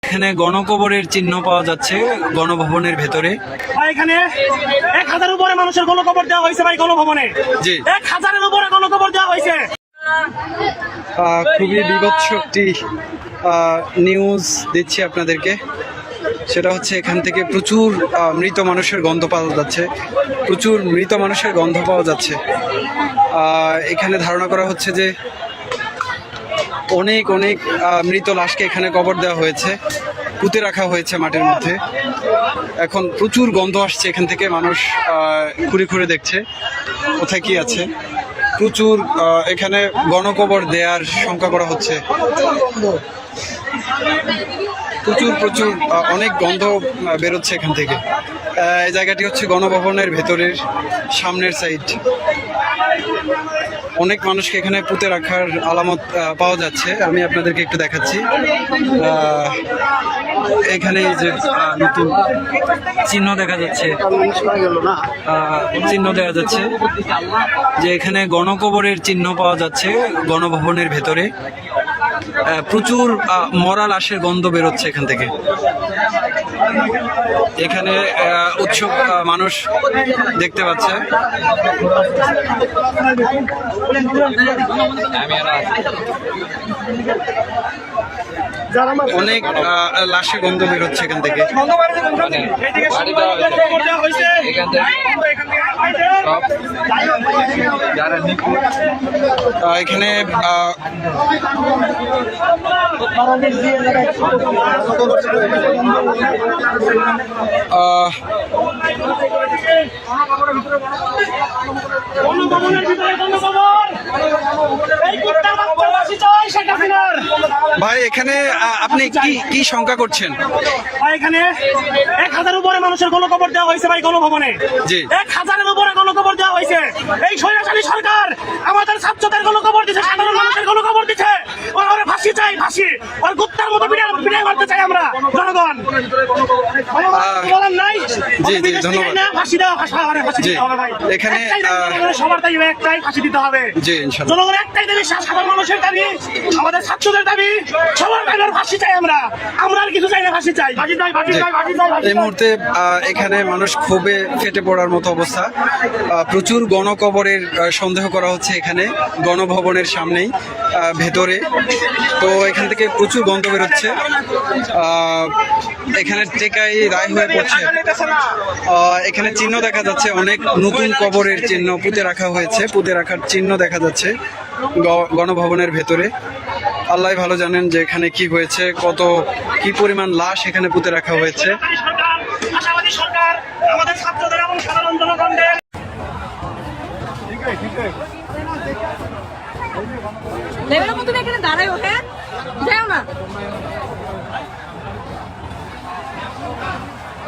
এখানে গণকবরের চিহ্ন পাওয়া যাচ্ছে গণভবনের ভেতরে। এখানে 1000 উপরে মানুষের গণকবর দেওয়া হয়েছে ভাই গণভবনে। জি, 1000-এর উপরে গণকবর দেওয়া হয়েছে। খুবই বিভৎস একটি নিউজ দিচ্ছি আপনাদেরকে। সেটা হচ্ছে এখান থেকে প্রচুর মৃত মানুষের গন্ধ পাওয়া যাচ্ছে, প্রচুর মৃত মানুষের গন্ধ পাওয়া যাচ্ছে। এখানে ধারণা করা হচ্ছে যে অনেক অনেক মৃত লাশকে এখানে কবর দেওয়া হয়েছে, পুঁতে রাখা হয়েছে মাটির মধ্যে। এখন প্রচুর গন্ধ আসছে এখান থেকে, মানুষ ঘুরে ঘুরে দেখছে কোথায় কি আছে। প্রচুর এখানে গণকবর দেওয়ার শঙ্কা করা হচ্ছে। প্রচুর প্রচুর অনেক গন্ধ বেরোচ্ছে এখান থেকে। এই জায়গাটি হচ্ছে গণভবনের ভেতরের সামনের সাইড। অনেক মানুষকে এখানে পুঁতে রাখার আলামত পাওয়া যাচ্ছে। আমি আপনাদেরকে একটু দেখাচ্ছি। এখানে যে নতুন চিহ্ন দেখা যাচ্ছে, চিহ্ন দেখা যাচ্ছে যে এখানে গণকবরের চিহ্ন পাওয়া যাচ্ছে গণভবনের ভেতরে। প্রচুর মরা লাশের গন্ধ বেরোচ্ছে এখান থেকে। এখানে উৎসব মানুষ দেখতে পাচ্ছে। অনেক লাশের গন্ধ বেরোচ্ছে এখান থেকে। এখানে ভাই এখানে আপনি কি শঙ্কা করছেন? এখানে 1000 উপরে মানুষের গণকবর দেওয়া হয়েছে ভাই গণভবনে। জি, 1000-এর উপরে গণকবর দেওয়া হয়েছে। এই স্বৈরাচারী সরকার আমাদের ছাত্রদের গণকবর দিচ্ছে, সাধারণ মানুষের গণকবর দিচ্ছে। ওরা ফাঁসি চাই, ফাঁসি। ওর কুত্তার মতো পিটাই মারতে চাই আমরা জনগণ। বলার নাই। জি জি, ধন্যবাদ। ফাঁসি দেওয়া, ফাঁসি দিতে হবে ভাই। এখানে সবার দাবি একটাই, ফাঁসি দিতে হবে। জি, ইনশাআল্লাহ। জনগণ একটাই দাবি, সাধারণ মানুষের দাবি, আমাদের ছাত্রদের দাবি, সবার দাবি ফাঁসি চাই। আমরা আর কিছু চাই না, ফাঁসি চাই। এই মুহূর্তে এখানে মানুষ ক্ষোভে ফেটে পড়ার মতো অবস্থা। প্রচুর গণকবরের সন্দেহ করা হচ্ছে এখানে গণভবনের সামনেই ভেতরে। তো এখান থেকে প্রচুর গন্ধ বেরোচ্ছে। এখানে টেকাই রায় হয়ে পড়ছে। এখানে চিহ্ন দেখা যাচ্ছে, অনেক নতুন কবরের চিহ্ন পুঁতে রাখা হয়েছে, পুঁতে রাখার চিহ্ন দেখা যাচ্ছে গণভবনের ভেতরে। আল্লাহ ভালো জানেন যে এখানে কি হয়েছে, কি পরিমাণ লাশ এখানে পুঁতে রাখা হয়েছে।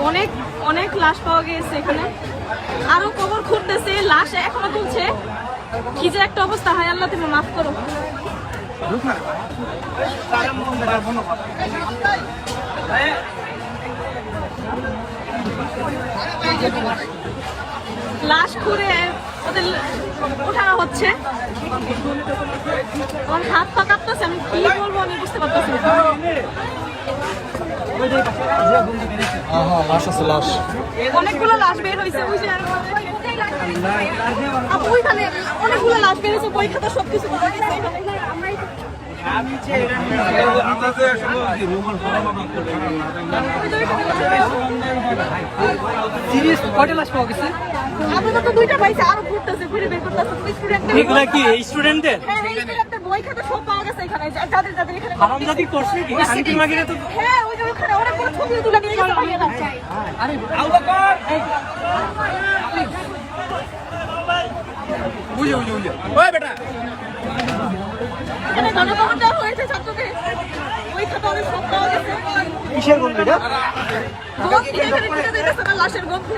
অনেক অনেক লাশ পাওয়া গিয়েছে এখানে, আরো কবর খুঁড়তেছে, লাশ এখনো তুলছে। কি যে একটা অবস্থা, হয় আল্লাহ তুমি মাফ করো। লাশ খুঁড়ে ওদের উঠানো হচ্ছে। আমার হাত পা কাঁপতেছে, আমি কি বলবো আমি বুঝতে পারতেছি না। অনেকগুলো লাশ বের হয়েছে, ওইখানে অনেকগুলো লাশ বের হয়েছে, বই খাতা সবকিছু পাওয়া গেছে। আপনারা তো 2টা পাইছে, আরো ঘুরতেছে, ঘুরে বের করতেছে। এগুলা কি এই স্টুডেন্টদের? হ্যাঁ, এই স্টুডেন্টদের বই খাতা সব পাওয়া গেছে এখানে, যাদের এখানে হারামজাদি করছে কি শান্তি মাগিরে তো। হ্যাঁ, ওই যে ওখানে অনেকগুলো ছবি তুলে নিয়ে গেছে ভাইয়েরা। আরে আলবাকার বুঝে ওই বেটা এখানে গণকবর দেওয়া হয়েছে ছাত্রদের, ওই খাতা অনেক সব পাওয়া গেছে। কিসের গন্ধ এটা? গন্ধ এখানে ঢুকে দিতেছে না, লাশের গন্ধ।